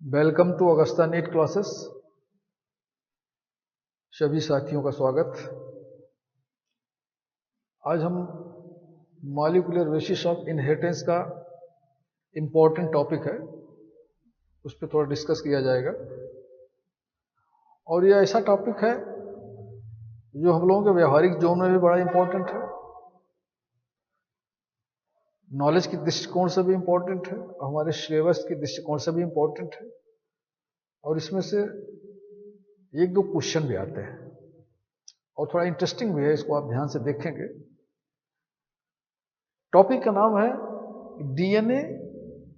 Welcome to Augusta NEET classes. सभी साथियों का स्वागत। आज हम मॉलिक्यूलर बेसिस ऑफ इनहेरिटेंस का इम्पोर्टेंट टॉपिक है, उस पर थोड़ा डिस्कस किया जाएगा। और यह ऐसा टॉपिक है जो हम लोगों के व्यवहारिक जोन में भी बड़ा इम्पोर्टेंट है, नॉलेज के दृष्टिकोण से भी इम्पोर्टेंट है, हमारे सिलेबस के दृष्टिकोण से भी इम्पोर्टेंट है। और इसमें से एक दो क्वेश्चन भी आते हैं और थोड़ा इंटरेस्टिंग भी है, इसको आप ध्यान से देखेंगे। टॉपिक का नाम है DNA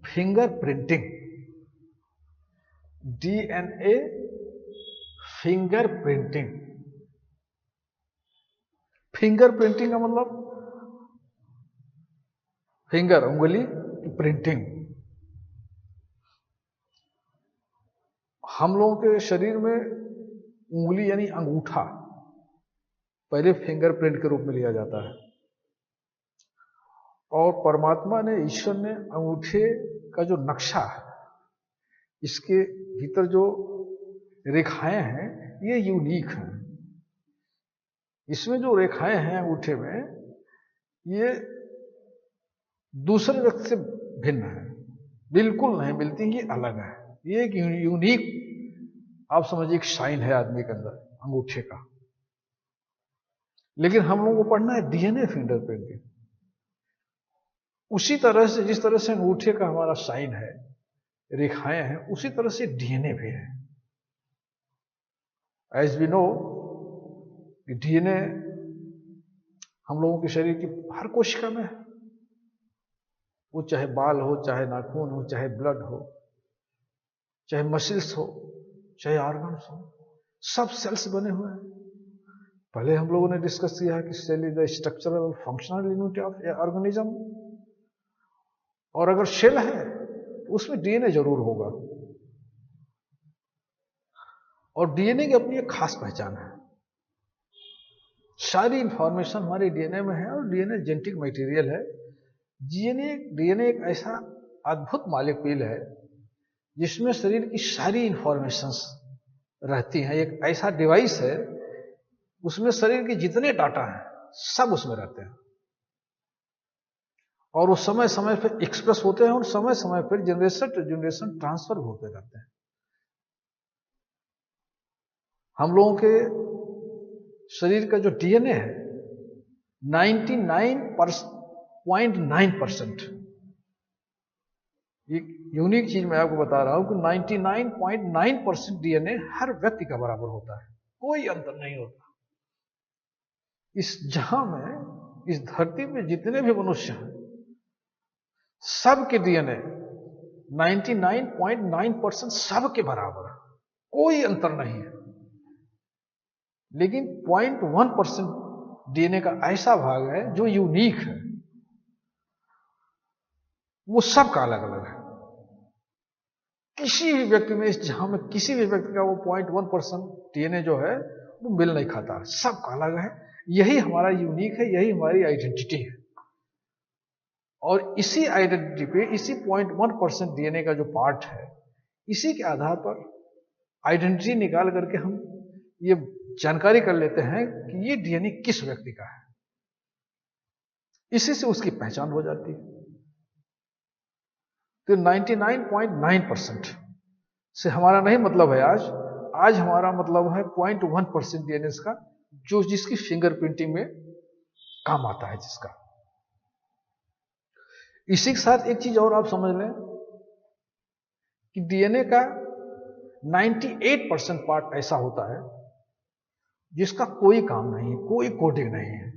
finger printing. DNA finger printing. Finger printing का मतलब फिंगर, उंगली की प्रिंटिंग। हम लोगों के शरीर में उंगली यानी अंगूठा पहले फिंगरप्रिंट के रूप में लिया जाता है, और परमात्मा ने, ईश्वर ने अंगूठे का जो नक्शा है, इसके भीतर जो रेखाएं हैं, ये यूनिक हैं। इसमें जो रेखाएं हैं अंगूठे में, ये दूसरे व्यक्ति से भिन्न है, बिल्कुल नहीं मिलती, ये अलग है। ये एक यूनिक, आप समझिए, एक साइन है आदमी के अंदर अंगूठे का। लेकिन हम लोगों को पढ़ना है डीएनए फिंगरप्रिंटिंग। उसी तरह से, जिस तरह से अंगूठे का हमारा साइन है, रेखाएं हैं, उसी तरह से डीएनए भी है। एज वी नो, डीएनए हम लोगों के शरीर की हर कोशिका में है। वो चाहे बाल हो, चाहे नाखून हो, चाहे ब्लड हो, चाहे मसल्स हो, चाहे ऑर्गन्स हो, सब सेल्स बने हुए हैं। पहले हम लोगों ने डिस्कस किया है कि सेल इज द स्ट्रक्चरल और फंक्शनल यूनिट ऑफ ऑर्गेनिज्म। और अगर सेल है तो उसमें डीएनए जरूर होगा। और डीएनए की अपनी एक खास पहचान है। सारी इंफॉर्मेशन हमारे डीएनए में है, और डीएनए जेनेटिक मटेरियल है। डीएनए एक ऐसा अद्भुत मॉलिक्यूल है जिसमें शरीर की सारी इंफॉर्मेशंस रहती हैं। एक ऐसा डिवाइस है, उसमें शरीर के जितने डाटा हैं सब उसमें रहते हैं, और वो समय समय पर एक्सप्रेस होते हैं, और समय समय पर जनरेशन टू जनरेशन ट्रांसफर होते रहते हैं। हम लोगों के शरीर का जो डीएनए है, 99.9%, एक यूनिक चीज मैं आपको बता रहा हूं कि 99.9% डीएनए हर व्यक्ति का बराबर होता है, कोई अंतर नहीं होता। इस जहां में, इस धरती में जितने भी मनुष्य हैं, सबके डीएनए 99.9% सबके बराबर है, कोई अंतर नहीं है। लेकिन 0.1% डीएनए का ऐसा भाग है जो यूनिक है, वो सबका अलग अलग है। किसी भी व्यक्ति में, इस जहां में किसी भी व्यक्ति का वो 0.1% डीएनए जो है वो मिल नहीं खाता, सबका अलग है। यही हमारा यूनिक है, यही हमारी आइडेंटिटी है। और इसी आइडेंटिटी पे, इसी 0.1% डीएनए का जो पार्ट है, इसी के आधार पर आइडेंटिटी निकाल करके हम ये जानकारी कर लेते हैं कि ये डीएनए किस व्यक्ति का है। इसी से उसकी पहचान हो जाती है। तो 99.9% से हमारा नहीं मतलब है आज हमारा मतलब है 0.1% डीएनए का, जो जिसकी फिंगरप्रिंटिंग में काम आता है, जिसका। इसी के साथ एक चीज और आप समझ लें कि डीएनए का 98% पार्ट ऐसा होता है जिसका कोई काम नहीं है, कोई कोडिंग नहीं है।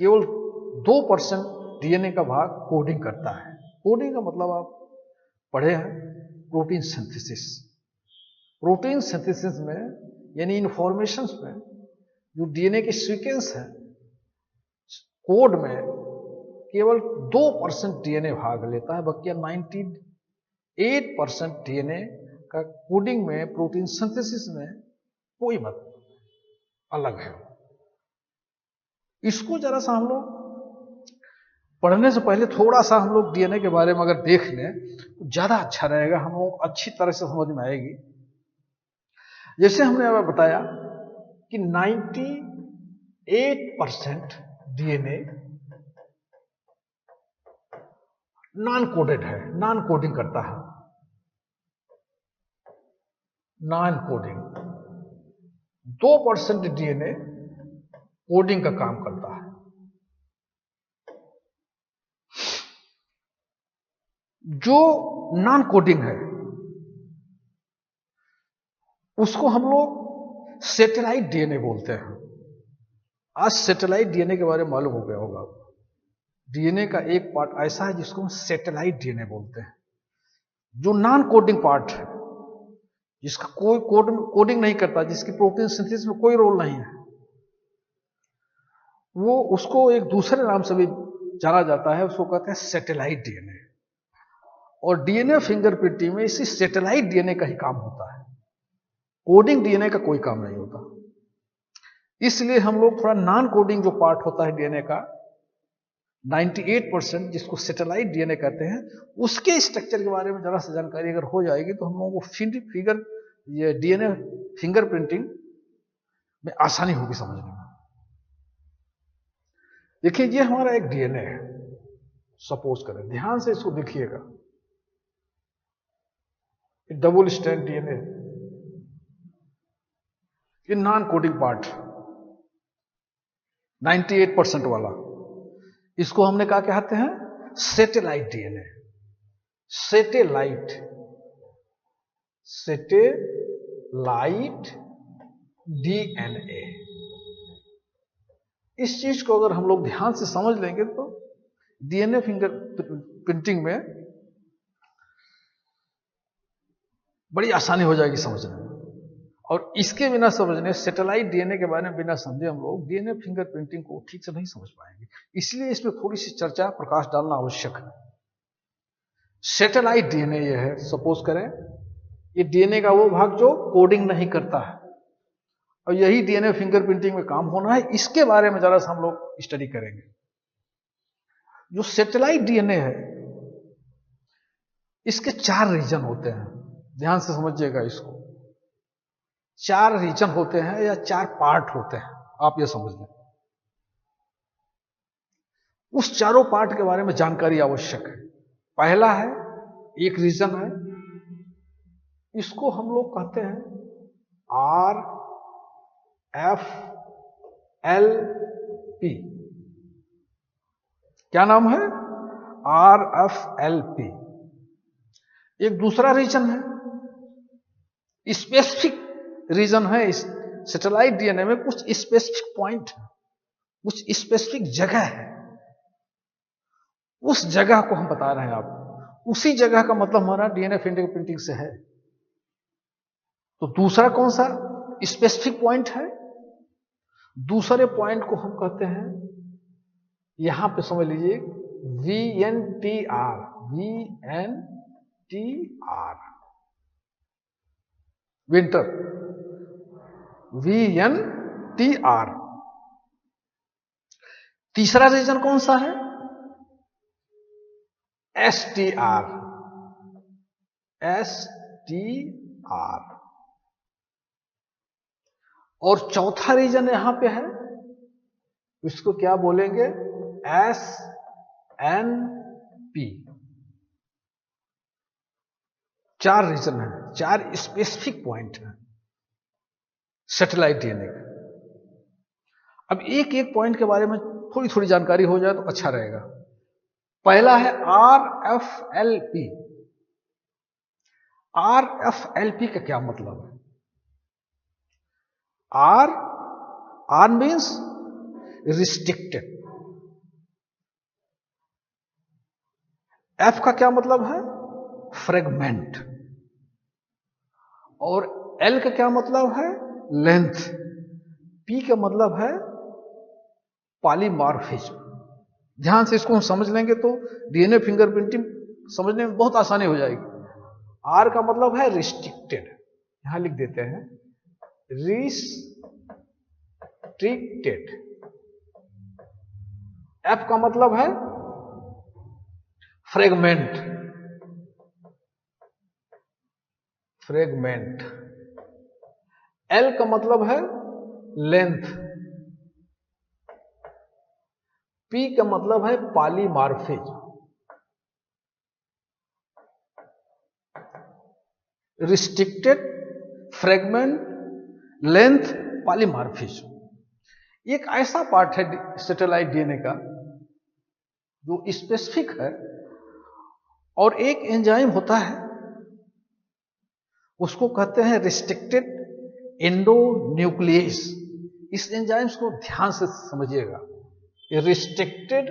केवल 2% डीएनए का भाग कोडिंग करता है। कोडिंग का मतलब आप पढ़े हैं, प्रोटीन सिंथेसिस। प्रोटीन सिंथेसिस में, यानी इंफॉर्मेशन में, जो डीएनए के सीक्वेंस है, कोड में केवल 2% डीएनए भाग लेता है। बाकी 98% डीएनए का कोडिंग में, प्रोटीन सिंथेसिस में कोई मतलब अलग है। इसको जरा सा हम लोग पढ़ने से पहले थोड़ा सा हम लोग डीएनए के बारे में अगर देख लें तो ज्यादा अच्छा रहेगा, हम लोग अच्छी तरह से समझ में आएगी। जैसे हमने अब बताया कि 98% डीएनए नॉन कोडेड है, नॉन कोडिंग करता है। नॉन कोडिंग 2% डीएनए कोडिंग का काम करता है। जो नॉन कोडिंग है उसको हम लोग सैटेलाइट डीएनए बोलते हैं। आज सैटेलाइट डीएनए के बारे में मालूम हो गया होगा। डीएनए का एक पार्ट ऐसा है जिसको हम सैटेलाइट डीएनए बोलते हैं, जो नॉन कोडिंग पार्ट है, जिसका कोई कोडिंग नहीं करता, जिसकी प्रोटीन सिंथेसिस में कोई रोल नहीं है, वो उसको एक दूसरे नाम से भी जाना जाता है, उसको कहते हैं सैटेलाइट डीएनए। और डीएनए फिंगरप्रिंटिंग में इसी सैटेलाइट डीएनए का ही काम होता है, कोडिंग डीएनए का कोई काम नहीं होता। इसलिए हम लोग थोड़ा नॉन कोडिंग जो पार्ट होता है डीएनए का 98%, जिसको सैटेलाइट डीएनए कहते हैं, उसके स्ट्रक्चर के बारे में जरा सी जानकारी अगर हो जाएगी तो हम लोगों को ये डीएनए फिंगरप्रिंटिंग में आसानी होगी समझने में। देखिए ये हमारा एक डीएनए है, सपोज करें, ध्यान से इसको देखिएगा, डबल स्ट्रैंड डीएनए, ये नॉन कोडिंग पार्ट 98% वाला, इसको हमने कहा कहते हैं सैटेलाइट डीएनए। सैटेलाइट डीएनए, इस चीज को अगर हम लोग ध्यान से समझ लेंगे तो डीएनए फिंगरप्रिंटिंग में बड़ी आसानी हो जाएगी समझने में। और इसके बिना समझने, सैटेलाइट डीएनए के बारे में बिना समझे हम लोग डीएनए फिंगरप्रिंटिंग को ठीक से नहीं समझ पाएंगे। इसलिए इसमें थोड़ी सी चर्चा, प्रकाश डालना आवश्यक है। सैटेलाइट डीएनए ये है, सपोज करें, ये डीएनए का वो भाग जो कोडिंग नहीं करता है, और यही डीएनए फिंगरप्रिंटिंग में काम होना है। इसके बारे में जरा सा हम लोग स्टडी करेंगे। जो सैटेलाइट डीएनए है, इसके 4 रीजन होते हैं, ध्यान से समझिएगा इसको। 4 रीजन होते हैं या 4 पार्ट होते हैं, आप ये समझ लें। उस चारों पार्ट के बारे में जानकारी आवश्यक है। पहला है, एक रीजन है, इसको हम लोग कहते हैं RFLP। क्या नाम है? RFLP। एक दूसरा रीजन है, स्पेसिफिक रीजन है। इस सैटेलाइट डीएनए में कुछ स्पेसिफिक पॉइंट है, कुछ स्पेसिफिक जगह है, उस जगह को हम बता रहे हैं आपको। उसी जगह का मतलब हमारा डीएनए फिंगरप्रिंटिंग से है। तो दूसरा कौन सा स्पेसिफिक पॉइंट है? दूसरे पॉइंट को हम कहते हैं, यहां पे समझ लीजिए, VNTR। Winter, VNTR। तीसरा रीजन कौन सा है? STR। और चौथा रीजन यहां पे है, इसको क्या बोलेंगे? SNP। 4 रीजन है, 4 स्पेसिफिक पॉइंट है सैटेलाइट डीएनए का। अब एक एक पॉइंट के बारे में थोड़ी थोड़ी जानकारी हो जाए तो अच्छा रहेगा। पहला है RFLP। RFLP का क्या मतलब है? R means restricted. F का क्या मतलब है? फ्रेगमेंट। और L का क्या मतलब है? लेंथ। P का मतलब है पॉलीमॉर्फिज्म। ध्यान से इसको हम समझ लेंगे तो डीएनए फिंगरप्रिंटिंग समझने में बहुत आसानी हो जाएगी। R का मतलब है रिस्ट्रिक्टेड, यहां लिख देते हैं रिस्ट्रिक्टेड। F का मतलब है फ्रेगमेंट, फ्रेगमेंट। एल का मतलब है लेंथ, पी का मतलब है polymorphism, restricted, fragment, length, polymorphism. एक ऐसा पार्ट है सैटेलाइट डीएनए का जो स्पेसिफिक है, और एक एंजाइम होता है उसको कहते हैं रिस्ट्रिक्टेड एंडोन्यूक्लियस। इस एंजाइम्स को ध्यान से समझिएगा, restricted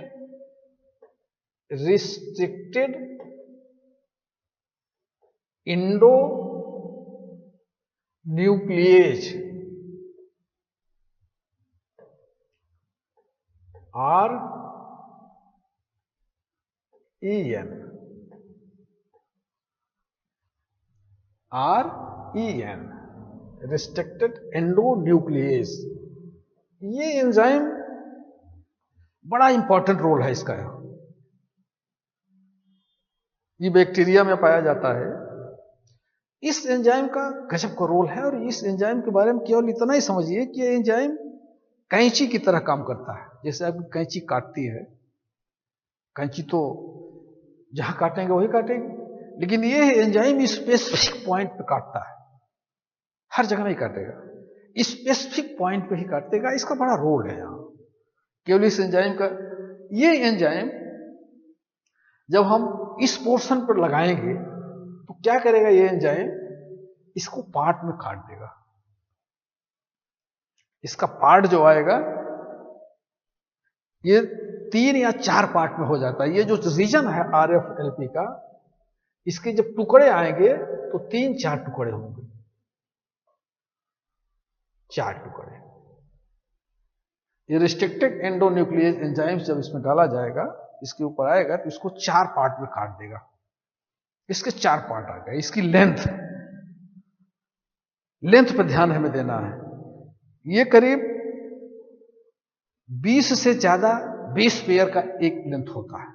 endonuclease, REN, restricted endonuclease. ये एंजाइम बड़ा इंपॉर्टेंट रोल है इसका। ये बैक्टीरिया में पाया जाता है। इस एंजाइम का गजब का रोल है, और इस एंजाइम के बारे में केवल इतना ही समझिए कि ये एंजाइम कैंची की तरह काम करता है। जैसे आपकी कैंची काटती है, कैंची तो जहां काटेंगे वही काटेगी, लेकिन ये एंजाइम स्पेसिफिक पॉइंट पे काटता है, हर जगह नहीं काटेगा, स्पेसिफिक पॉइंट पे ही काटेगा। इसका बड़ा रोल है यहां केवल इस एंजाइम का। ये एंजाइम जब हम इस पोर्शन पर लगाएंगे तो क्या करेगा ये एंजाइम, इसको पार्ट में काट देगा। इसका पार्ट जो आएगा ये 3 या 4 पार्ट में हो जाता है। ये जो रीजन है RFLP का, इसके जब टुकड़े आएंगे तो 3-4 टुकड़े होंगे, 4 टुकड़े। ये रिस्ट्रिक्टेड एंडोन्यूक्लियस एंजाइम्स जब इसमें डाला जाएगा, इसके ऊपर आएगा तो इसको 4 पार्ट में काट देगा। इसके 4 पार्ट आ गए। इसकी लेंथ पर ध्यान हमें देना है। ये करीब 20 से ज्यादा बेस पेयर का एक लेंथ होता है।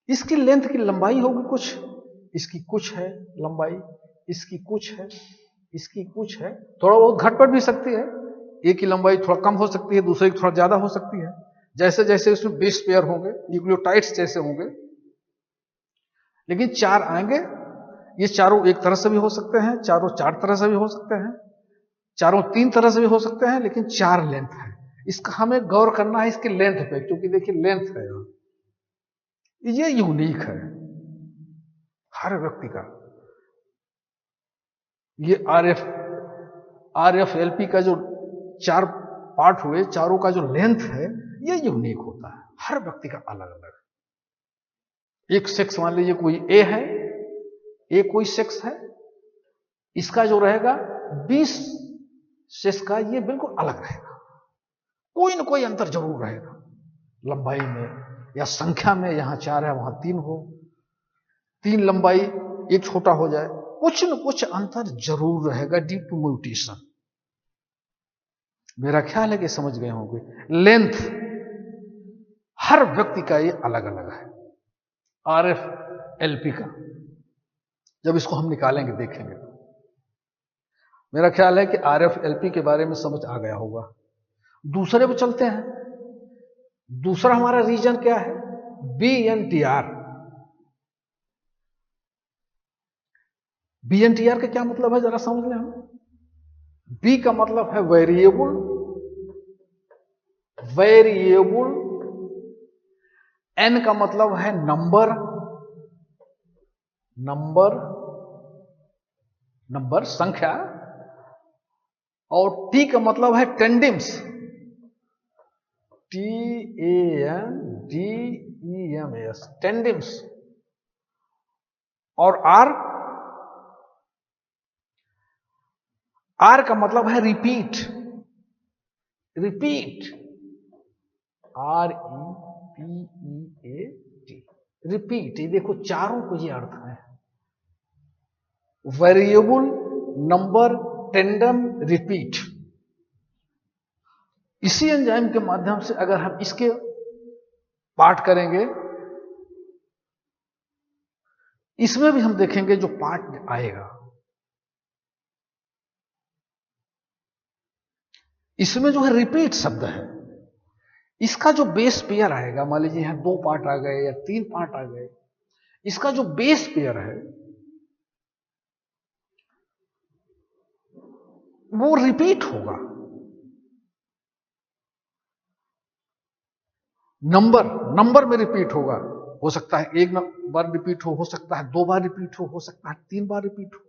इसकी लेंथ की लंबाई होगी कुछ, इसकी कुछ है लंबाई, इसकी कुछ है, इसकी कुछ है, थोड़ा बहुत घट भी सकती है। एक की लंबाई थोड़ा कम हो सकती है, दूसरे की थोड़ा ज्यादा हो सकती है, जैसे जैसे उसमें बेस पेयर होंगे, न्यूक्लियोटाइड्स जैसे होंगे। लेकिन 4 आएंगे। ये चारों एक तरह से भी हो सकते हैं, चारों 4 तरह से भी हो सकते हैं, चारों 3 तरह से भी हो सकते हैं, लेकिन 4 लेंथ है। इसका हमें गौर करना है इसकी लेंथ पे, क्योंकि देखिए लेंथ है यहां, ये यूनिक है हर व्यक्ति का। ये RFLP का जो 4 पार्ट हुए, चारों का जो लेंथ है ये यूनिक होता है, हर व्यक्ति का अलग अलग। एक सेक्स मान लीजिए कोई A है, A कोई सेक्स है, इसका जो रहेगा 20 सेक्स का ये बिल्कुल अलग रहेगा। कोई ना कोई अंतर जरूर रहेगा, लंबाई में या संख्या में। यहां 4 है वहां 3 हो, 3 लंबाई, एक छोटा हो जाए, कुछ न कुछ अंतर जरूर रहेगा ड्यू टू म्यूटेशन। मेरा ख्याल है कि समझ गए होंगे। लेंथ हर व्यक्ति का ये अलग अलग है, RFLP का। जब इसको हम निकालेंगे देखेंगे तो मेरा ख्याल है कि RFLP के बारे में समझ आ गया होगा। दूसरे पे चलते हैं। दूसरा हमारा रीजन क्या है, BNTR। BNTR का क्या मतलब है जरा समझ लें हम। B का मतलब है वेरिएबल, N का मतलब है नंबर, संख्या, और T का मतलब है टेंडिम्स, TANDEMS, टेंडिम्स। और R का मतलब है रिपीट, REPEAT, रिपीट। ये देखो चारों को ये अर्थ है, वेरिएबल, नंबर, टेंडम, रिपीट। इसी एंजाइम के माध्यम से अगर हम इसके पार्ट करेंगे इसमें भी हम देखेंगे जो पार्ट आएगा, इसमें जो है रिपीट शब्द है। इसका जो बेस पेयर आएगा, मान लीजिए यहां 2 पार्ट आ गए या 3 पार्ट आ गए, इसका जो बेस पेयर है वो रिपीट होगा। नंबर में रिपीट होगा। हो सकता है 1 बार रिपीट हो सकता है 2 बार रिपीट हो सकता है 3 बार रिपीट हो।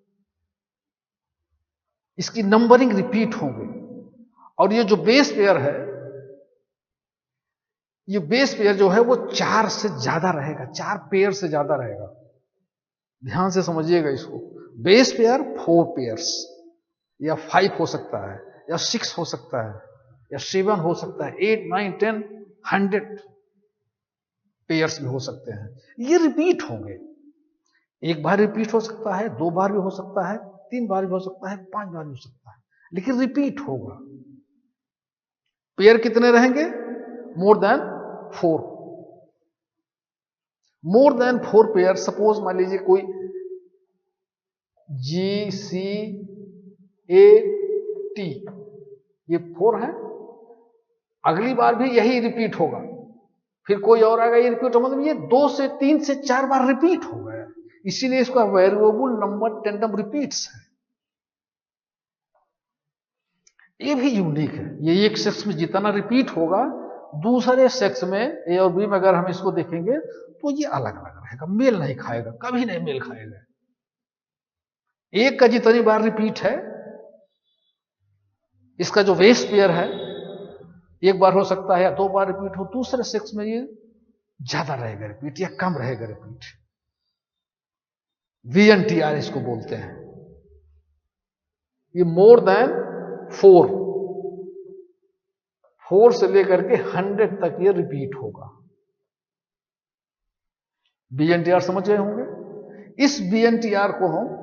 इसकी नंबरिंग रिपीट होंगे। और ये जो बेस पेयर है, ये बेस पेयर जो है वो 4 से ज्यादा रहेगा, 4 पेयर से ज्यादा रहेगा। ध्यान से समझिएगा इसको। बेस पेयर 4 पेयर्स या 5 हो सकता है, या 6 हो सकता है, या 7 हो सकता है, 8, 9, 10, 100 पेयर्स भी हो सकते हैं। ये रिपीट होंगे। 1 बार रिपीट हो सकता है, 2 बार भी हो सकता है, 3 बार भी हो सकता है, 5 बार भी हो सकता है, लेकिन रिपीट होगा। पेयर कितने रहेंगे? More than 4। More than 4 pair. Suppose मान लीजिए कोई GCAT, ये 4 है, अगली बार भी यही रिपीट होगा, फिर कोई और आएगा, ये रिपीट होगा, मतलब ये 2 से 3 से 4 बार रिपीट हो गया। इसीलिए इसका वेरिएबल नंबर टेंडम रिपीट्स है। ये भी यूनिक है। ये एक सेक्स में जितना रिपीट होगा, दूसरे सेक्स में ए और बी में अगर हम इसको देखेंगे तो ये अलग अलग रहेगा, मेल नहीं खाएगा, कभी नहीं मेल खाएगा। एक का जितनी बार रिपीट है, इसका जो बेस पेयर है 1 बार हो सकता है या 2 बार रिपीट हो, दूसरे सेक्स में ये ज्यादा रहेगा रिपीट या कम रहेगा रिपीट। VNTR इसको बोलते हैं। ये मोर देन 4 से लेकर के 100 तक ये रिपीट होगा। VNTR समझ गए होंगे। इस VNTR को हम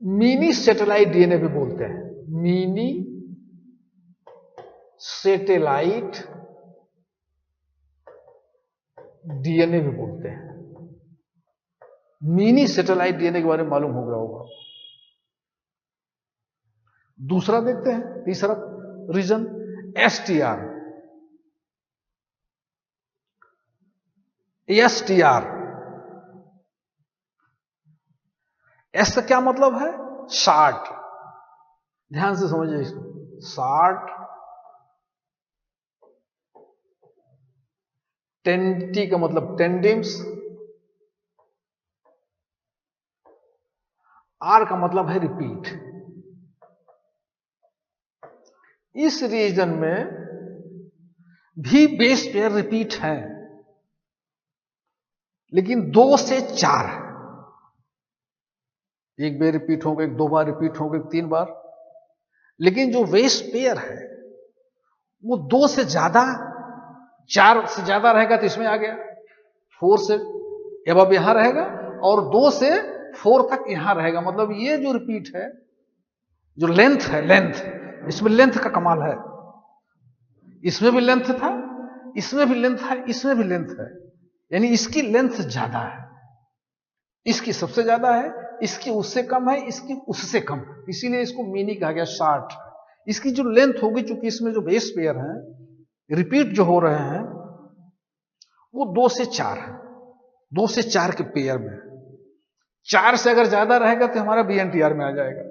मिनी सैटेलाइट DNA भी बोलते हैं। मिनी सैटेलाइट DNA भी बोलते हैं। मिनी सैटेलाइट DNA के बारे में मालूम हो गया होगा। दूसरा देखते हैं, तीसरा रीजन STR। STR, एस का क्या मतलब है? शार्ट। ध्यान से समझिए इसको। शार्ट। टेंटी का मतलब टेंडिम्स। आर का मतलब है रिपीट। इस रीजन में भी बेस पेयर रिपीट है, लेकिन 2 से 4 है। 1 बार रिपीट होंगे, 2 बार रिपीट होंगे, 3 बार। लेकिन जो बेस पेयर है वो 2 से ज्यादा, 4 से ज्यादा रहेगा तो इसमें आ गया, 4 से अब यहां रहेगा, और 2 से 4 तक यहां रहेगा। मतलब ये जो रिपीट है, जो लेंथ है, लेंथ, इसमें लेंथ का कमाल है। इसमें भी लेंथ था, इसमें भी लेंथ है, इसमें भी लेंथ है, यानी इसकी लेंथ ज्यादा है, इसकी सबसे ज्यादा है, इसकी उससे कम है, इसकी उससे कम है। इसीलिए इसको मिनी कहा गया, शार्ट। इसकी जो लेंथ होगी, चूंकि इसमें जो बेस पेयर है, रिपीट जो हो रहे हैं, वो 2 से 4 है। 2 से 4 के पेयर में, 4 से अगर ज्यादा रहेगा तो हमारा VNTR में आ जाएगा।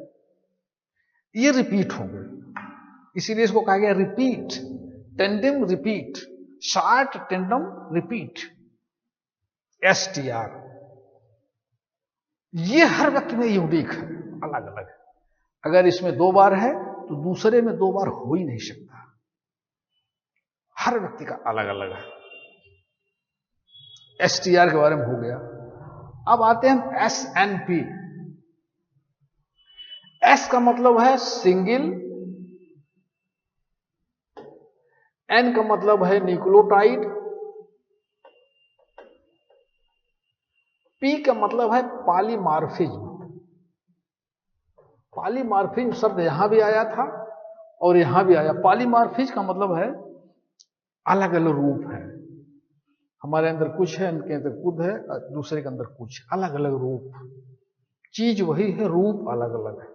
ये रिपीट होंगे, इसीलिए इसको कहा गया repeat, tandem repeat, short tandem repeat, STR। ये हर व्यक्ति में यूनिक है, अलग अलग है। अगर इसमें 2 बार है तो दूसरे में 2 बार हो ही नहीं सकता। हर व्यक्ति का अलग अलग है। STR के बारे में हो गया। अब आते हैं SNP। S का मतलब है सिंगल, N का मतलब है न्यूक्लियोटाइड, P का मतलब है पॉलीमॉर्फिज्म। पॉलीमॉर्फिज्म शब्द यहां भी आया था और यहां भी आया। पॉलीमॉर्फिज्म का मतलब है अलग अलग रूप है। हमारे अंदर कुछ है, उनके अंदर खुद है, दूसरे के अंदर कुछ, अलग अलग रूप। चीज वही है, रूप अलग अलग है।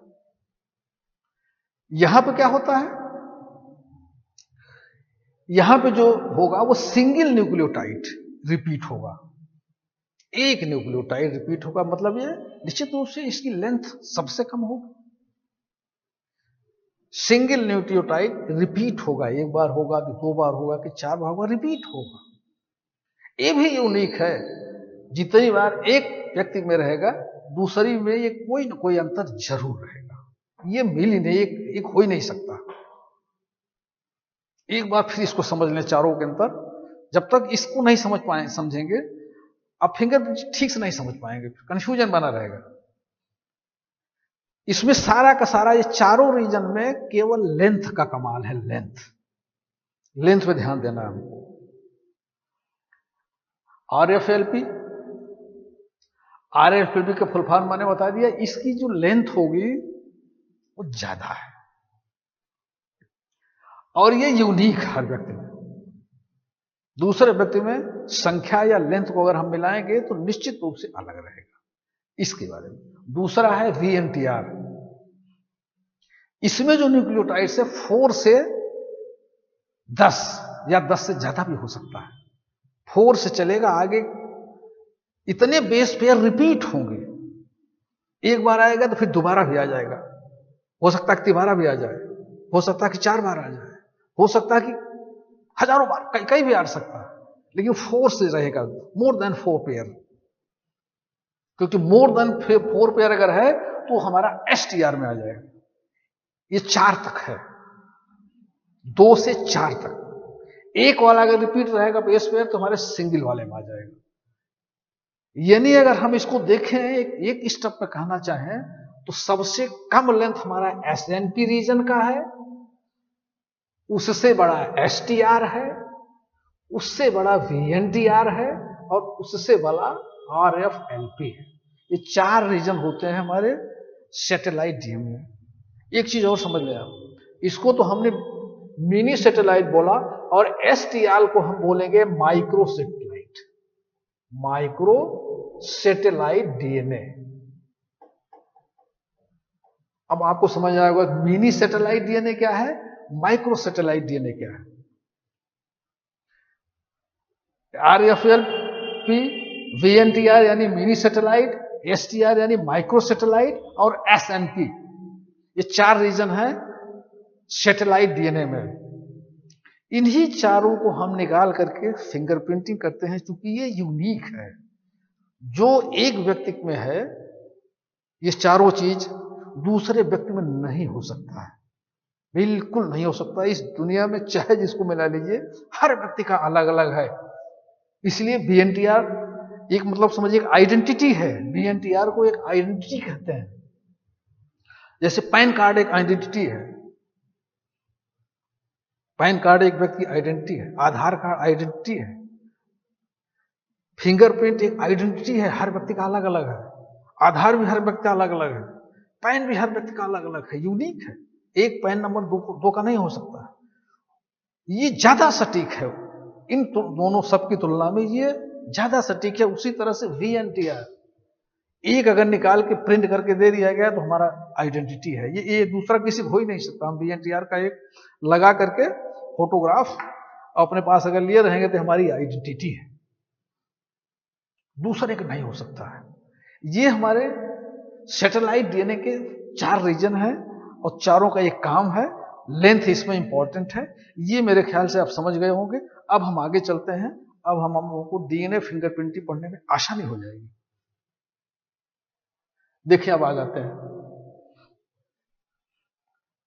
यहां पे क्या होता है, यहां पे जो होगा वो सिंगल न्यूक्लियोटाइड रिपीट होगा। एक न्यूक्लियोटाइड रिपीट होगा, मतलब ये निश्चित रूप से इसकी लेंथ सबसे कम होगी। सिंगल न्यूक्लियोटाइड रिपीट होगा, एक बार होगा कि दो बार होगा कि चार बार होगा, रिपीट होगा। ये भी यूनिक है, जितनी बार एक व्यक्ति में रहेगा दूसरी में ये कोई ना कोई अंतर जरूर रहेगा। ये मिल ही नहीं, एक हो ही नहीं सकता। एक बार फिर इसको समझ लें चारों के अंतर। जब तक इसको नहीं समझ पाए समझेंगे, आप फिंगरप्रिंट ठीक से नहीं समझ पाएंगे, कंफ्यूजन बना रहेगा। इसमें सारा का सारा ये चारों रीजन में केवल लेंथ का कमाल है, लेंथ पे ध्यान देना है हमको। RFLP का फुल फॉर्म मैंने बता दिया। इसकी जो लेंथ होगी वो ज्यादा है और ये यूनिक हर व्यक्ति में। दूसरे व्यक्ति में संख्या या लेंथ को अगर हम मिलाएंगे तो निश्चित रूप से अलग रहेगा। इसके बारे में दूसरा है VNTR। इसमें जो न्यूक्लियोटाइड्स है 4 से 10 या 10 से ज्यादा भी हो सकता है। 4 से चलेगा आगे, इतने बेस पेयर रिपीट होंगे। एक बार आएगा तो फिर दोबारा भी आ जाएगा, हो सकता है कि तिबारा भी आ जाए, हो सकता है कि 4 बार आ जाए, हो सकता है कि हजारों बार, कई भी आ सकता है, लेकिन 4 से रहेगा, मोर देन 4 पेयर। क्योंकि मोर देन 4 पेयर अगर है तो हमारा STR में आ जाएगा। ये 4 तक है, 2 से 4 तक। एक वाला अगर रिपीट रहेगा बेस पेयर तो हमारे सिंगल वाले में आ जाएगा। यानी अगर हम इसको देखें एक स्टेप में कहना चाहें तो सबसे कम लेंथ हमारा SNP रीजन का है, उससे बड़ा STR है, उससे बड़ा VNTR है और उससे बड़ा RFLP है। ये 4 रीजन होते हैं हमारे सैटेलाइट डीएनए में। एक चीज और समझ लें आप, इसको तो हमने मिनी सैटेलाइट बोला और STR को हम बोलेंगे माइक्रो सैटेलाइट डीएनए। अब आपको समझ आएगा मिनी सैटेलाइट डीएनए क्या है, माइक्रो सैटेलाइट डीएनए क्या है। RFLP, VNTR यानी मिनी सैटेलाइट, STR यानी माइक्रो सैटेलाइट और SNP, ये 4 रीजन है सैटेलाइट डीएनए में। इन्हीं चारों को हम निकाल करके फिंगरप्रिंटिंग करते हैं। क्योंकि ये यूनिक है, जो एक व्यक्ति में है ये चारों चीज दूसरे व्यक्ति में नहीं हो सकता है, बिल्कुल नहीं हो सकता। इस दुनिया में चाहे जिसको मिला लीजिए, हर व्यक्ति का अलग अलग है। इसलिए VNTR एक मतलब समझिए एक आइडेंटिटी है। VNTR को एक आइडेंटिटी कहते हैं। जैसे पैन कार्ड एक आइडेंटिटी है, पैन कार्ड एक व्यक्ति आइडेंटिटी है, आधार कार्ड आइडेंटिटी है, फिंगरप्रिंट एक आइडेंटिटी है, हर व्यक्ति का अलग अलग है। आधार भी हर व्यक्ति का अलग अलग है, पैन भी हर व्यक्ति का अलग अलग है, यूनिक है। एक पैन नंबर दो का नहीं हो सकता। ये ज्यादा सटीक है, इन दोनों सबकी तुलना में ये ज्यादा सटीक है। उसी तरह से VNTR एक अगर निकाल के प्रिंट करके दे दिया गया तो हमारा आइडेंटिटी है। ये दूसरा किसी को हो ही नहीं सकता। हम VNTR का एक लगा करके फोटोग्राफ अपने पास अगर लिए रहेंगे तो हमारी आइडेंटिटी है, दूसरे का नहीं हो सकता है। ये हमारे सैटेलाइट डीएनए के 4 रीजन है और चारों का एक काम है। लेंथ इसमें इंपॉर्टेंट है, ये मेरे ख्याल से आप समझ गए होंगे। अब हम आगे चलते हैं। अब हम लोगों को डीएनए फिंगरप्रिंटिंग पढ़ने में आसानी हो जाएगी। देखिए अब आ जाते हैं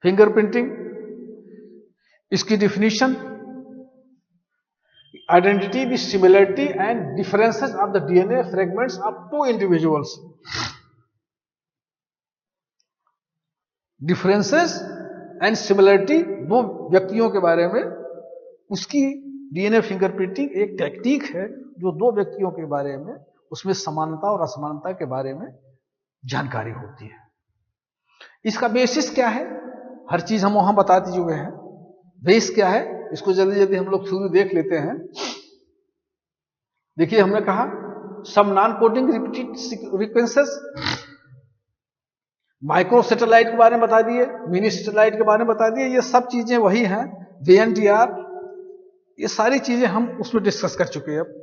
फिंगरप्रिंटिंग, इसकी definition, identity the similarity and differences of the DNA fragments of 2 individuals. Differences and similarity, 2 व्यक्तियों के बारे में उसकी डीएनए फिंगरप्रिंटिंग एक टेक्निक है जो 2 व्यक्तियों के बारे में उसमें समानता और असमानता के बारे में जानकारी होती है। इसका बेसिस क्या है, हर चीज हम वहां बता दी हुए हैं। बेस क्या है, इसको जल्दी जल्दी हम लोग शुरू देख लेते हैं। देखिए हमने कहा some non coding repeated sequences, micro satellite के बारे में बता दिए, मिनी सैटेलाइट के बारे में बता दिए, ये सब चीजें वही हैं, VNTR, ये सारी चीजें हम उसमें डिस्कस कर चुके हैं। अब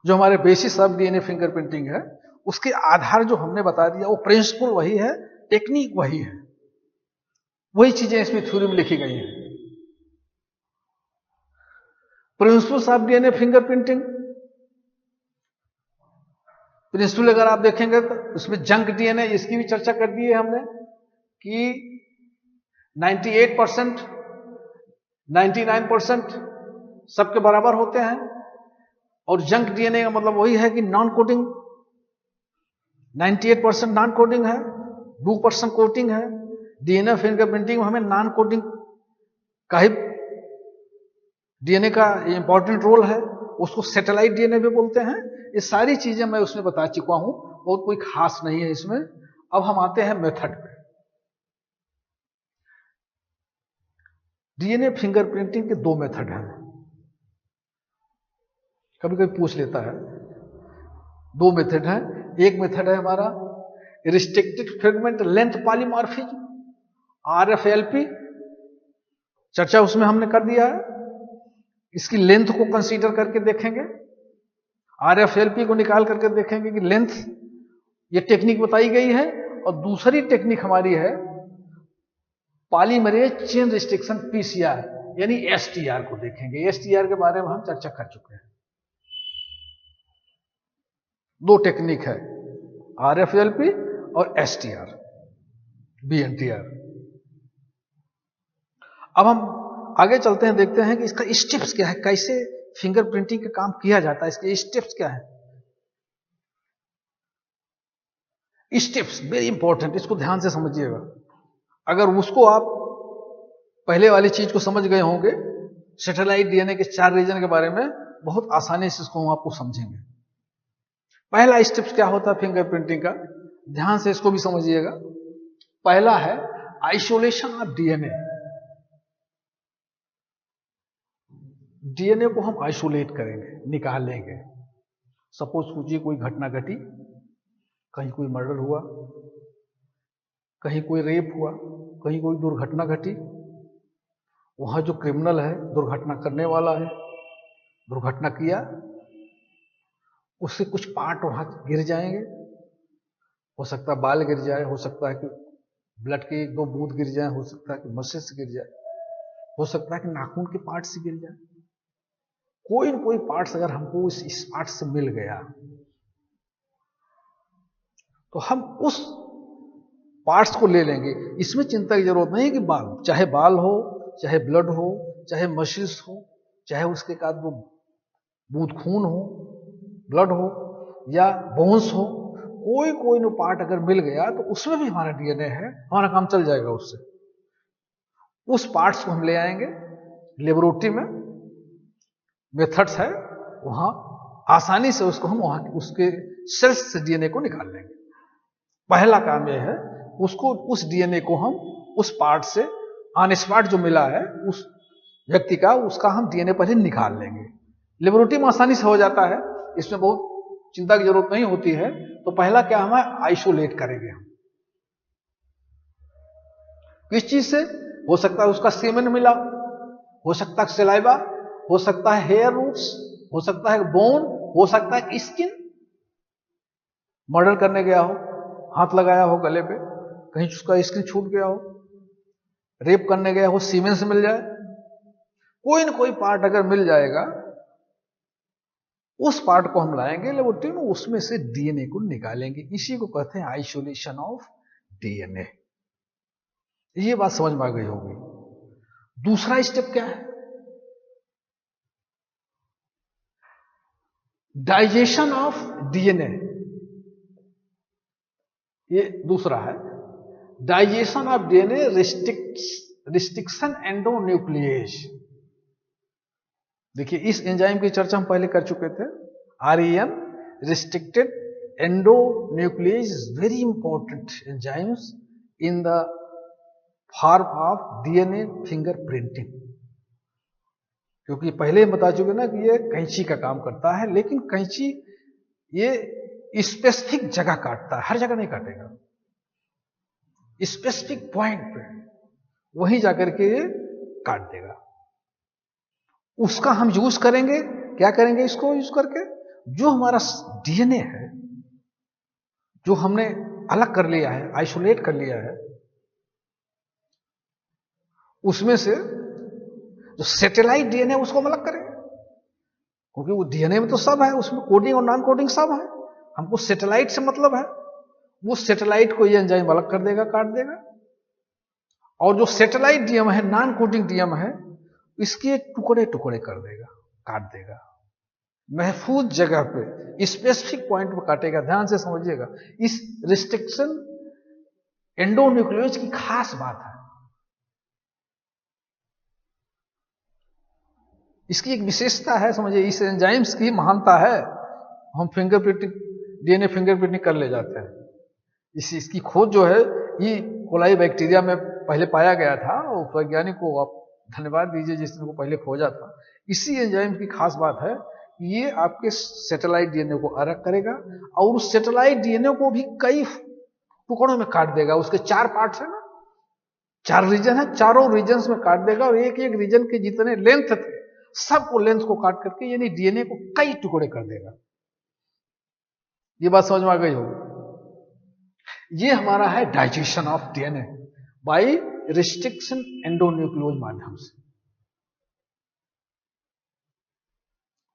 जो हमारे बेसिस ऑफ DNA फिंगरप्रिंटिंग है उसके आधार जो हमने बता दिया वो प्रिंसिपल वही है, टेक्निक वही है, वही चीजें इसमें थ्योरी में लिखी गई हैं। Principles of DNA fingerprinting, principle अगर आप देखेंगे तो उसमें जंक DNA, इसकी भी चर्चा कर दी है हमने कि 98%, 99% सबके बराबर होते हैं, और जंक DNA का मतलब वही है कि नॉन कोडिंग, 98% नॉन कोडिंग है, 2% कोडिंग है। DNA फिंगरप्रिंटिंग में हमें नॉन कोडिंग का ही DNA का इंपॉर्टेंट रोल है, उसको सैटेलाइट DNA भी बोलते हैं। ये सारी चीजें मैं उसमें बता चुका हूं, बहुत कोई खास नहीं है इसमें। अब हम आते हैं मेथड पे। DNA फिंगरप्रिंटिंग के 2 मेथड हैं, कभी कभी पूछ लेता है। 2 मेथड हैं। एक मेथड है हमारा restricted fragment length polymorphism, RFLP, चर्चा उसमें हमने कर दिया है। इसकी लेंथ को कंसीडर करके देखेंगे, RFLP को निकाल करके देखेंगे कि लेंथ, ये टेक्निक बताई गई है। और दूसरी टेक्निक हमारी है पॉलीमरेज चेन रिस्ट्रिक्शन, PCR, यानी STR को देखेंगे। STR के बारे में हम चर्चा कर चुके हैं। 2 टेक्निक है, RFLP और STR, BNTR। अब हम आगे चलते हैं, देखते हैं कि इसका स्टेप्स क्या है, कैसे फिंगरप्रिंटिंग का काम किया जाता है, इसके स्टेप्स क्या है। स्टेप्स वेरी इंपॉर्टेंट, इसको ध्यान से समझिएगा। अगर उसको आप पहले वाली चीज को समझ गए होंगे, सैटेलाइट DNA के 4 रीजन के बारे में, बहुत आसानी से इसको हम आपको समझेंगे। पहला स्टेप्स क्या होता है फिंगरप्रिंटिंग का, ध्यान से इसको भी समझिएगा। पहला है आइसोलेशन ऑफ DNA। DNA को हम आइसोलेट करेंगे, निकालेंगे। सपोज कीजिए कोई घटना घटी, कहीं कोई मर्डर हुआ, कहीं कोई रेप हुआ, कहीं कोई दुर्घटना घटी, वहां जो क्रिमिनल है, दुर्घटना करने वाला है, दुर्घटना किया, उससे कुछ पार्ट वहां गिर जाएंगे। हो सकता है बाल गिर जाए, हो सकता है कि ब्लड के 1-2 बूंद गिर जाए, हो सकता है कि मस्तिष्क गिर जाए, हो सकता है कि नाखून के पार्ट से गिर जाए। कोई न कोई पार्ट्स अगर हमको इस पार्ट से मिल गया तो हम उस पार्ट्स को ले लेंगे। इसमें चिंता की जरूरत नहीं कि चाहे बाल हो, चाहे ब्लड हो, चाहे मसल्स हो, चाहे उसके बाद वो बूंद खून हो, ब्लड हो या बोन्स हो, कोई न पार्ट अगर मिल गया तो उसमें भी हमारा DNA है, हमारा काम चल जाएगा उससे। उस पार्ट्स को हम ले आएंगे लेबोरेटरी में, मेथड्स है वहां, आसानी से उसको हम वहां उसके सेल्स से DNA को निकाल लेंगे। पहला काम यह है, उसको उस DNA को हम उस पार्ट से ऑन स्पॉट जो मिला है उस व्यक्ति का, उसका हम DNA पहले निकाल लेंगे। लेबोरेटरी में आसानी से हो जाता है, इसमें बहुत चिंता की जरूरत नहीं होती है। तो पहला क्या हम आइसोलेट करेंगे। हम किस चीज से? हो सकता है उसका सीमेन मिला, हो सकता है सलाइवा, हो सकता है हेयर रूट्स, हो सकता है बोन, हो सकता है स्किन। मर्डर करने गया हो, हाथ लगाया हो गले पे, कहीं उसका स्किन छूट गया हो, रेप करने गया हो, सीमेन से मिल जाए, कोई न कोई पार्ट अगर मिल जाएगा, उस पार्ट को हम लाएंगे लेबोरेटरी में, उसमें से DNA को निकालेंगे। इसी को कहते हैं आइसोलेशन ऑफ DNA। ये बात समझ में आ गई होगी। दूसरा स्टेप क्या है? Digestion of DNA। ये दूसरा है digestion of DNA restriction endonuclease. देखिए इस एंजाइम की चर्चा हम पहले कर चुके थे। REN, restricted endonuclease, very important enzymes in the form of DNA fingerprinting. क्योंकि पहले हम बता चुके ना कि ये कैंची का काम करता है, लेकिन कैंची ये स्पेसिफिक जगह काटता है, हर जगह नहीं काटेगा, स्पेसिफिक पॉइंट पे वहीं जाकर के ये काट देगा। उसका हम यूज करेंगे, क्या करेंगे इसको यूज करके, जो हमारा डीएनए है, जो हमने अलग कर लिया है, आइसोलेट कर लिया है, उसमें से जो सैटेलाइट डीएनए उसको हम अलग करेंगे, क्योंकि वो डीएनए में तो सब है, उसमें कोडिंग और नॉन कोडिंग सब है, हमको सैटेलाइट से मतलब है। वो सैटेलाइट को ये एंजाइम अलग कर देगा, काट देगा। और जो सैटेलाइट डीएनए है, नॉन कोडिंग डीएनए है, इसके टुकड़े टुकड़े कर देगा, काट देगा, महफूज जगह पे स्पेसिफिक पॉइंट पे काटेगा। ध्यान से समझिएगा, इस रिस्ट्रिक्शन एंडोन्यूक्लियोज की खास बात है। इसकी एक विशेषता है, समझिए, इस एंजाइम्स की महानता है। हम फिंगरप्रिंटिंग, डीएनए फिंगरप्रिंटिंग कर ले जाते हैं। इसकी खोज जो है ये कोलाई बैक्टीरिया में पहले पाया गया था, और वैज्ञानिक को आप धन्यवाद दीजिए जिसने को पहले खोजा था। इसी एंजाइम की खास बात है, ये आपके सैटेलाइट डीएनए को अलग करेगा और उस सैटेलाइट डीएनए को भी कई टुकड़ों में काट देगा। उसके 4 पार्ट्स है ना, 4 रीजन है, चारों रीजन में काट देगा, और एक एक रीजन के जितने लेंथ थे सबको लेंथ को काट करके यानी डीएनए को कई टुकड़े कर देगा। ये बात समझ में आ गई होगी। ये हमारा है digestion of DNA by restriction endonuclease माध्यम से।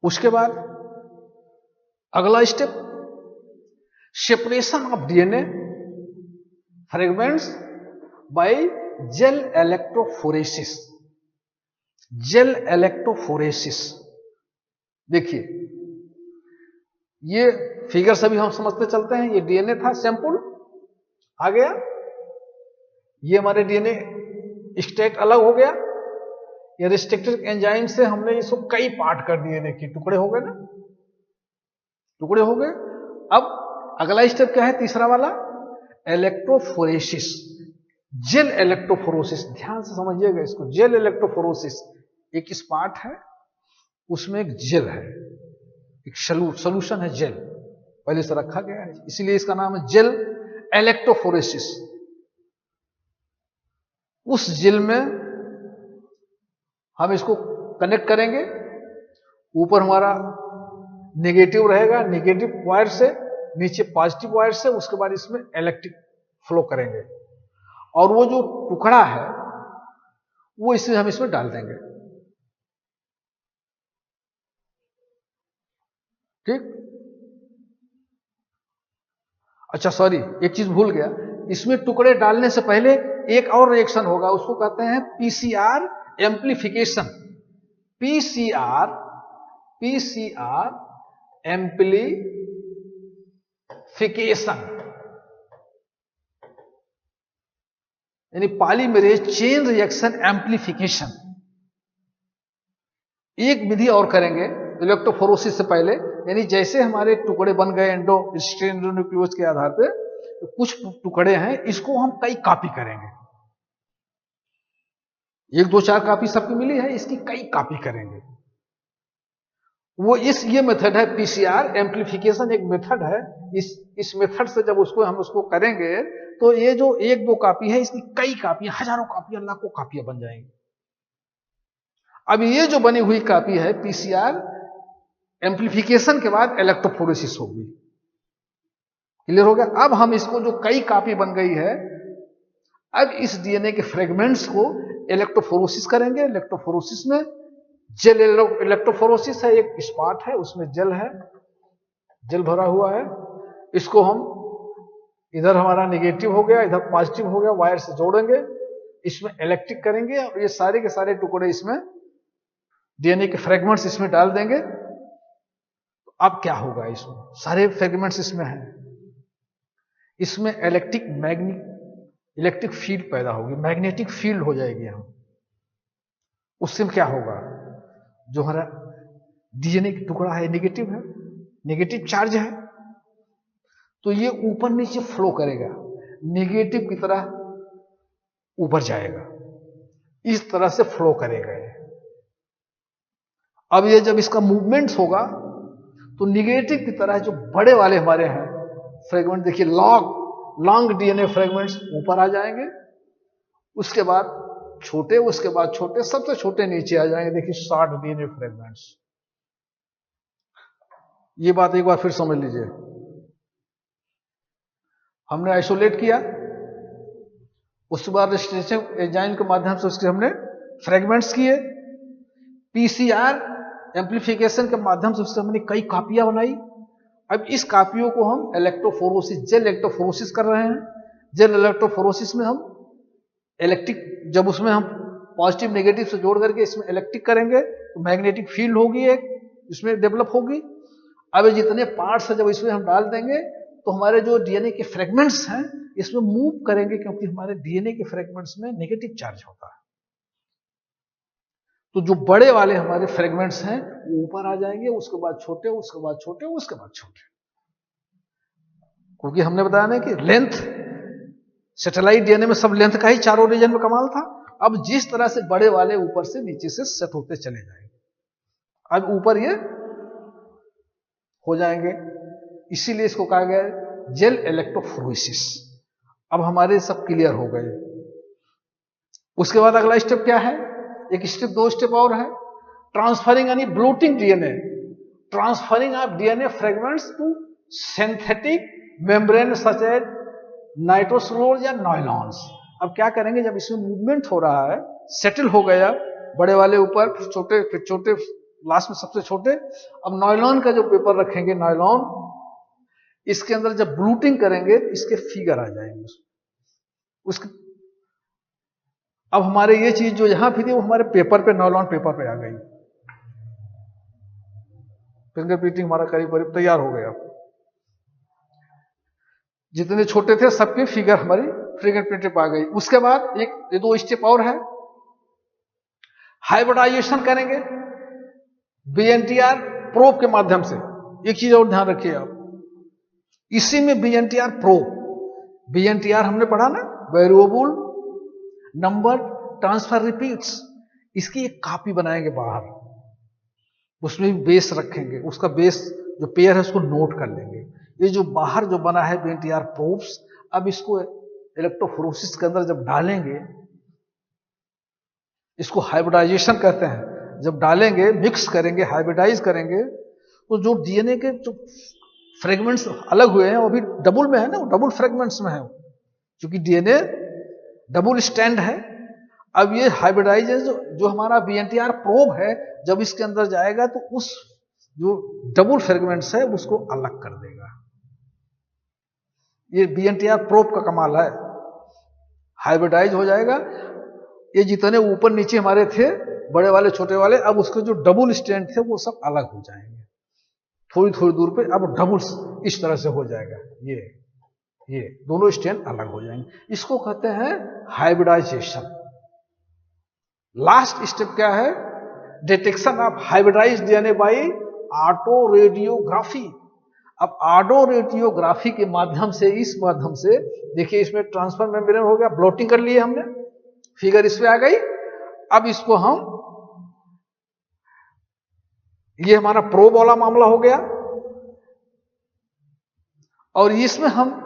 उसके बाद अगला step, separation of DNA fragments by gel electrophoresis. Gel electrophoresis, देखिए ये फिगर सभी हम समझते चलते हैं। ये डीएनए था, सैंपल आ गया, ये हमारे डीएनए स्टेट अलग हो गया, ये रिस्ट्रिक्टेड एंजाइम से हमने इसको कई पार्ट कर दिए, देखिए टुकड़े हो गए ना, टुकड़े हो गए। अब अगला स्टेप क्या है, तीसरा वाला, इलेक्ट्रोफोरेसिस, जेल इलेक्ट्रोफोरोसिस। ध्यान से समझिएगा इसको, जेल इलेक्ट्रोफोरोसिस, एक स्पार्ट है, उसमें एक जेल है, एक सोल्यूशन है, जेल पहले से रखा गया है, इसीलिए इसका नाम है जेल इलेक्ट्रोफोरेसिस। उस जेल में हम इसको कनेक्ट करेंगे, ऊपर हमारा नेगेटिव रहेगा, नेगेटिव वायर से, नीचे पॉजिटिव वायर से, उसके बाद इसमें इलेक्ट्रिक फ्लो करेंगे, और वो जो टुकड़ा है वो इसमें हम इसमें डाल देंगे। ठीक, अच्छा सॉरी, एक चीज भूल गया, इसमें टुकड़े डालने से पहले एक और रिएक्शन होगा, उसको कहते हैं पीसीआर एम्प्लीफिकेशन। पीसीआर एम्प्लीफिकेशन यानी पॉलीमरेज चेन रिएक्शन एम्प्लीफिकेशन। एक विधि और करेंगे इलेक्ट्रोफोरोसिस से पहले, यानी जैसे हमारे टुकड़े बन गए एंडोन्यूक्लियोज के आधार पे, तो कुछ टुकड़े हैं, इसको हम कई कॉपी करेंगे। 1 2 4 कॉपी सबकी मिली है, इसकी कई कॉपी करेंगे। वो ये मेथड है पीसीआर एम्प्लीफिकेशन, एक मेथड है। इस मेथड से जब हम उसको करेंगे तो ये जो 1 2 कॉपी है, इसकी कई कॉपियां, हजारों कॉपियां, लाखों कॉपियां बन जाएंगी। अब ये जो बनी हुई कॉपी है पीसीआर एम्प्लीफिकेशन के बाद इलेक्ट्रोफोरेसिस होगी। क्लियर हो गया? अब हम इसको जो कई कॉपी बन गई है, अब इस डीएनए के फ्रेगमेंट्स को इलेक्ट्रोफोरेसिस करेंगे। इलेक्ट्रोफोरेसिस में जेल इलेक्ट्रोफोरेसिस है, एक स्पॉट है, उसमें जेल है, जेल भरा हुआ है। इसको हम इधर हमारा नेगेटिव हो गया, इधर पॉजिटिव हो गया, वायर से जोड़ेंगे, इसमें इलेक्ट्रिक करेंगे, और ये सारे के सारे टुकड़े इसमें डीएनए के फ्रेगमेंट्स इसमें डाल देंगे। तो अब क्या होगा, इसमें सारे फ्रेगमेंट्स इसमें हैं, इसमें इलेक्ट्रिक फील्ड पैदा होगी, मैग्नेटिक फील्ड हो जाएगी। हम उससे क्या होगा, जो हमारा डीएनए का टुकड़ा है नेगेटिव है, नेगेटिव चार्ज है, तो ये ऊपर नीचे फ्लो करेगा, नेगेटिव की तरह ऊपर जाएगा, इस तरह से फ्लो करेगा। अब ये जब इसका मूवमेंट होगा तो निगेटिव की तरह जो बड़े वाले हमारे हैं फ्रेगमेंट, देखिए लॉन्ग डीएनए फ्रेगमेंट्स ऊपर आ जाएंगे, उसके बाद छोटे, उसके बाद छोटे, सबसे छोटे नीचे आ जाएंगे। देखिए शॉर्ट डीएनए फ्रेगमेंट्स। ये बात एक बार फिर समझ लीजिए। हमने आइसोलेट किया, उसके बाद रेस्ट्रिक्शन एंजाइम के माध्यम से उसके हमने फ्रेगमेंट्स किए, पीसीआर एम्प्लीफिकेशन के माध्यम से उससे हमने कई कॉपियां बनाई। अब इस कॉपियों को हम इलेक्ट्रोफोरोसिस, जेल इलेक्ट्रोफोरोसिस कर रहे हैं। जेल इलेक्ट्रोफोरोसिस में हम इलेक्ट्रिक, जब उसमें हम पॉजिटिव नेगेटिव से जोड़ करके इसमें इलेक्ट्रिक करेंगे तो मैग्नेटिक फील्ड होगी, एक इसमें डेवलप होगी। अब ये जितने पार्ट्स हैं जब इसमें हम डाल देंगे तो हमारे जो डीएनए के फ्रेगमेंट्स हैं इसमें मूव करेंगे, क्योंकि हमारे डीएनए के फ्रेगमेंट्स में नेगेटिव चार्ज होता है। तो जो बड़े वाले हमारे फ्रेगमेंट्स हैं वो ऊपर आ जाएंगे, उसके बाद छोटे, उसके बाद छोटे, उसके बाद छोटे, क्योंकि हमने बताया ना कि लेंथ, सैटेलाइट डीएनए में सब लेंथ का ही चारों रीजन में कमाल था। अब जिस तरह से बड़े वाले ऊपर से नीचे से सेट होते चले जाएंगे, अब ऊपर ये हो जाएंगे, इसीलिए इसको कहा गया है जेल इलेक्ट्रोफोरेसिस। अब हमारे सब क्लियर हो गए। उसके बाद अगला स्टेप क्या है? एक स्टेप, दो स्टेप और है, ट्रांसफरिंग यानी blotting DNA, transferring of DNA fragments to synthetic membrane such as nitrocellulose या नायलॉन्स। अब क्या करेंगे, जब इसमें मूवमेंट हो रहा है, सेटल हो गया, बड़े वाले ऊपर, फिर छोटे, लास्ट में सबसे छोटे। अब नायलॉन का जो पेपर रखेंगे, नायलॉन, इसके अंदर जब ब्लूटिंग करेंगे तो इसके फिगर आ जाएंगे उसके। अब हमारे ये चीज जो यहां थी वो हमारे पेपर पे, नायलॉन पेपर पे आ गई। फिंगरप्रिंटिंग हमारा करीब करीब तैयार हो गया। जितने छोटे थे सबके फिगर हमारी फिंगरप्रिंट पे आ गई। उसके बाद ये दो स्टेप और है, हाइब्रिडाइजेशन करेंगे बीएनटीआर प्रोब के माध्यम से। एक चीज और ध्यान रखिए आप, इसी में बीएनटीआर प्रोब, बीएनटीआर हमने पढ़ा ना, वेरिएबल नंबर ट्रांसफर रिपीट्स, इसकी एक कॉपी बनाएंगे बाहर, उसमें भी बेस रखेंगे, उसका बेस जो पेयर है उसको नोट कर लेंगे। ये जो बाहर जो बना है बीएनटीआर प्रोब्स, अब इसको इलेक्ट्रोफोरेसिस के अंदर जब डालेंगे, इसको हाइब्रिडाइजेशन कहते हैं। जब डालेंगे, मिक्स करेंगे, हाइब्रिडाइज करेंगे, तो जो डीएनए के जो फ्रेगमेंट्स अलग हुए हैं वो भी डबल में है ना, वो डबल फ्रेगमेंट्स में है, क्योंकि डीएनए डबल स्टैंड है। अब ये हाइब्रिडाइजेशन जो हमारा बीएनटीआर प्रोब है, जब इसके अंदर जाएगा तो उस जो डबल फ्रेगमेंट्स है उसको अलग कर देगा। ये बीएनटीआर प्रोब का कमाल है, हाइब्रिडाइज हो जाएगा। ये जितने ऊपर नीचे हमारे थे, बड़े वाले छोटे वाले, अब उसके जो डबल स्टैंड थे वो सब अलग हो जाएंगे, थोड़ी थोड़ी दूर पे अब डबल इस तरह से हो जाएगा। ये दोनों स्टैंड अलग हो जाएंगे, इसको कहते हैं हाइब्रिडाइजेशन। लास्ट स्टेप क्या है? Detection of hybridised DNA by auto radiography. अब ऑटो रेडियोग्राफी के माध्यम से, इस माध्यम से देखिए, इसमें ट्रांसफर मेम्ब्रेन हो गया, ब्लॉटिंग कर लिए हमने, फिगर इस पे आ गई। अब इसको हम, ये हमारा प्रोब वाला मामला हो गया, और इसमें हम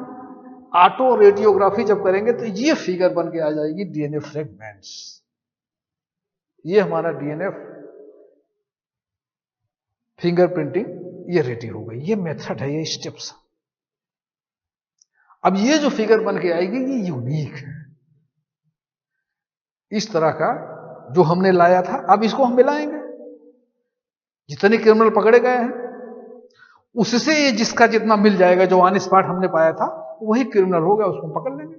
ऑटो रेडियोग्राफी जब करेंगे तो ये फिगर बन के आ जाएगी डीएनए फ्रेगमेंट्स। ये हमारा डीएनए फिंगरप्रिंटिंग ये रेडी हो गई। ये मेथड है, ये स्टेप्स। अब ये जो फिगर बन के आएगी ये यूनिक है, इस तरह का जो हमने लाया था। अब इसको हम मिलाएंगे, जितने क्रिमिनल पकड़े गए हैं उससे ये जिसका जितना मिल जाएगा, जो ऑन स्पॉट हमने पाया था वही क्रिमिनल होगा, उसको पकड़ लेंगे।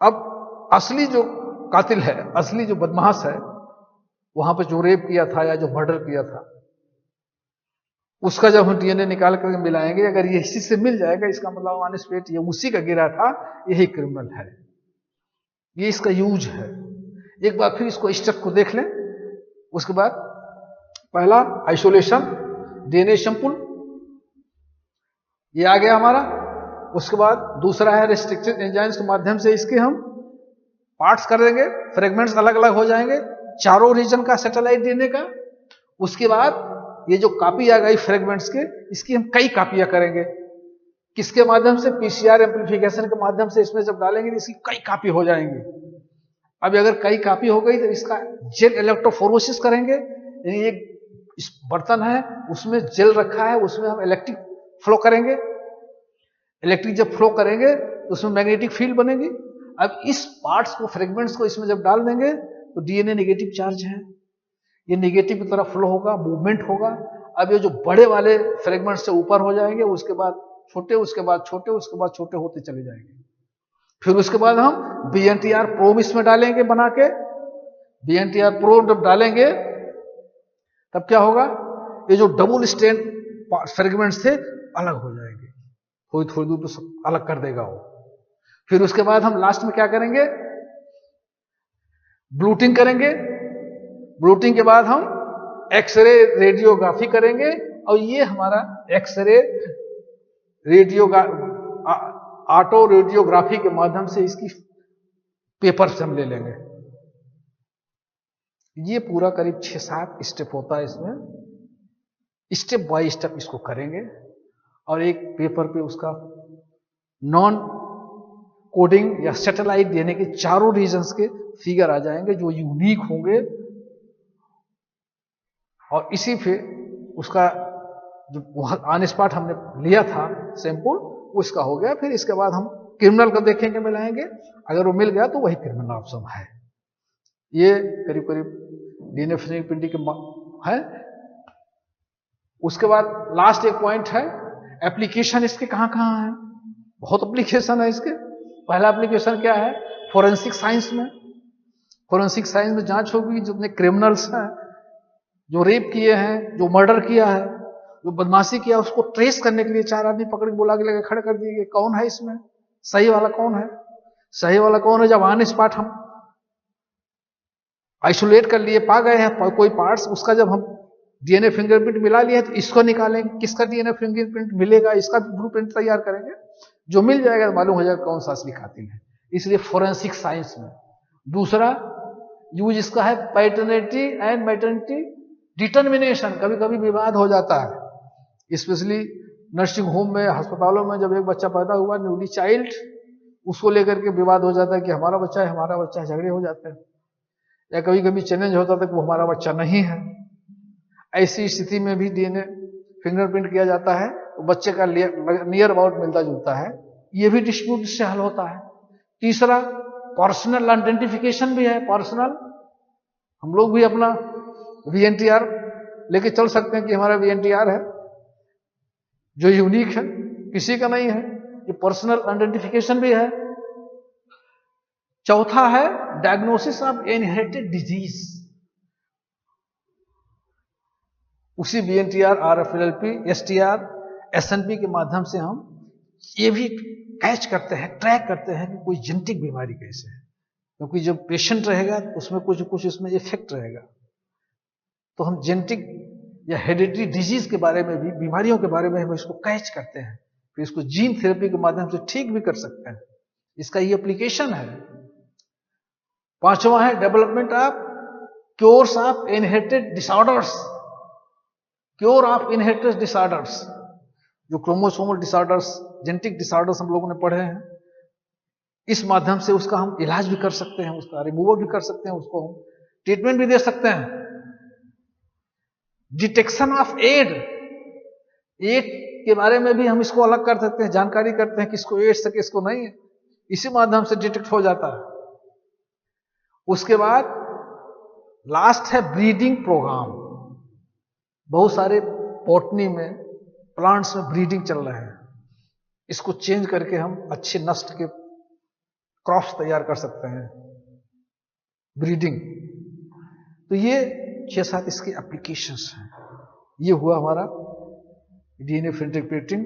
अब असली जो कातिल है, असली जो बदमाश है, वहां पर जो रेप किया था या जो मर्डर किया था, उसका जब हम डीएनए निकाल कर मिलाएंगे, अगर ये इसी से मिल जाएगा, इसका मतलब ऑन स्पॉट ये उसी का गिरा था, यही क्रिमिनल है। ये इसका यूज है। एक बार फिर इसको स्टेप को देख लें। उसके बाद पहला आइसोलेशन, डीएनए सैंपल, ये आ गया हमारा। उसके बाद दूसरा है रेस्ट्रिक्टेड एंजाइम्स के माध्यम से इसके हम पार्ट्स कर देंगे, फ्रेगमेंट्स अलग अलग हो जाएंगे, चारों रीजन का सैटेलाइट डीएनए का। उसके बाद ये जो कॉपी आ गई फ्रेगमेंट्स के, इसकी हम कई कॉपियां करेंगे। किसके माध्यम से? पीसीआर एम्प्लीफिकेशन के माध्यम से इसमें जब डालेंगे तो इसकी कई कॉपी हो जाएंगी। अब अगर कई कॉपी हो गई तो इसका जेल इलेक्ट्रोफोरेसिस करेंगे। यानी एक इस बर्तन है, उसमें जेल रखा है, उसमें हम इलेक्ट्रिक फ्लो करेंगे। इलेक्ट्रिक जब फ्लो करेंगे तो उसमें मैग्नेटिक फील्ड बनेगी। अब इस पार्ट्स को, फ्रेगमेंट्स को इसमें जब डाल देंगे तो डीएनए नेगेटिव चार्ज है, ये नेगेटिव की तरफ फ्लो होगा, मूवमेंट होगा। अब ये जो बड़े वाले फ्रेगमेंट्स से ऊपर हो जाएंगे, उसके बाद छोटे, उसके बाद छोटे, उसके बाद छोटे होते चले जाएंगे। फिर उसके बाद हम बीएनटीआर प्रोब इसमें डालेंगे बना के। बीएनटीआर प्रोब जब डालेंगे तब क्या होगा? ये जो डबल स्ट्रैंड फ्रेगमेंट्स थे अलग हो जाएंगे, थोड़ी थोड़ी दूर पे अलग कर देगा वो। फिर उसके बाद हम लास्ट में क्या करेंगे? ब्लूटिंग करेंगे। ब्लूटिंग के बाद हम एक्सरे रेडियोग्राफी करेंगे, और ये हमारा एक्सरे ऑटो रेडियोग्राफी के माध्यम से इसकी पेपर से हम ले लेंगे। ये पूरा करीब 6-7 स्टेप होता है इसमें। स्टेप बाय स्टेप इसको करेंगे और एक पेपर पे उसका नॉन कोडिंग या सैटेलाइट देने के चारों रीजन्स के फिगर आ जाएंगे जो यूनिक होंगे, और इसी पे उसका जो ऑन स्पॉट हमने लिया था सैंपल, वो इसका हो गया। फिर इसके बाद हम क्रिमिनल का देखेंगे, मिलाएंगे, अगर वो मिल गया तो वही क्रिमिनल ऑप्शन है। ये करीब करीब डीएनए फिंगरप्रिंटिंग के है। उसके बाद लास्ट एक पॉइंट है, एप्लीकेशन इसके कहां कहां है। बहुत एप्लीकेशन है इसके। पहला एप्लीकेशन क्या है? फोरेंसिक साइंस में। फोरेंसिक साइंस में जांच होगी, जितने क्रिमिनल्स हैं, जो रेप किए हैं, जो मर्डर किया है, जो बदमाशी किया, उसको ट्रेस करने के लिए 4 आदमी पकड़ के बुला के लगे खड़े कर दिए, कौन है इसमें सही वाला, कौन है सही वाला, कौन है। जब ऑन स्पॉट हम आइसोलेट कर लिए, पा गए हैं कोई पार्ट्स, उसका जब हम डीएनए फिंगरप्रिंट मिला लिए तो इसको निकालेंगे, किसका डीएनए फिंगरप्रिंट मिलेगा, इसका ब्लूप्रिंट तैयार करेंगे। जो मिल जाएगा तो मालूम हो जाएगा कौन सा असली कातिल है। इसलिए फोरेंसिक साइंस में। दूसरा यूज इसका है पैटर्निटी एंड मैटरनिटी डिटर्मिनेशन। कभी कभी विवाद हो जाता है, स्पेशली नर्सिंग होम में, अस्पतालों में। जब एक बच्चा पैदा हुआ, न्यूली चाइल्ड, उसको लेकर के विवाद हो जाता है कि हमारा बच्चा है, हमारा बच्चा है, झगड़े हो जाते हैं। या कभी कभी चैलेंज होता था कि वो हमारा बच्चा नहीं है। ऐसी स्थिति में भी डीएनए फिंगरप्रिंट किया जाता है, तो बच्चे का नियर अबाउट मिलता जुलता है। ये भी डिस्प्यूट से हल होता है। तीसरा पर्सनल आइडेंटिफिकेशन भी है। पर्सनल, हम लोग भी अपना वीएनटीआर लेके चल सकते हैं कि हमारा वीएनटीआर है जो यूनिक है, किसी का नहीं है। ये पर्सनल आइडेंटिफिकेशन भी है। चौथा है डायग्नोसिस ऑफ इनहेरिटेड डिजीज। उसी बीएनटीआर, आरएफएलपी, एसटीआर, एसएनपी के माध्यम से हम ये भी कैच करते हैं, ट्रैक करते हैं कि कोई जेनेटिक बीमारी कैसे है। क्योंकि जब पेशेंट रहेगा तो उसमें कुछ इसमें इफेक्ट रहेगा, तो हम जेनेटिक या हेरिडिटरी डिजीज के बारे में भी, बीमारियों के बारे में हम इसको कैच करते हैं, फिर इसको जीन थेरेपी के माध्यम से ठीक भी कर सकते हैं। इसका ये एप्लीकेशन है। पांचवा है development of cures of inherited disorders. Cure of inherited disorders, जो क्रोमोसोमल डिसऑर्डर्स, जेनेटिक डिसऑर्डर्स हम लोगों ने पढ़े हैं, इस माध्यम से उसका हम इलाज भी कर सकते हैं, उसका रिमूवल भी कर सकते हैं, उसको हम ट्रीटमेंट भी दे सकते हैं। डिटेक्शन ऑफ एड के बारे में भी हम इसको अलग कर सकते हैं, जानकारी करते हैं किसको एड्स है किसको नहीं है, इसी माध्यम से डिटेक्ट हो जाता है। उसके बाद लास्ट है ब्रीडिंग प्रोग्राम। बहुत सारे बॉटनी में, प्लांट्स में ब्रीडिंग चल रहे हैं, इसको चेंज करके हम अच्छे नस्ल के क्रॉप्स तैयार कर सकते हैं, ब्रीडिंग। तो ये 6-7 इसके एप्लीकेशंस हैं। ये हुआ हमारा डीएनए फिंगरप्रिंटिंग।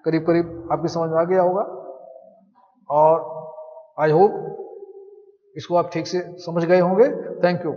करीब करीब आपकी समझ में आ गया होगा, और आई होप इसको आप ठीक से समझ गए होंगे। Thank you.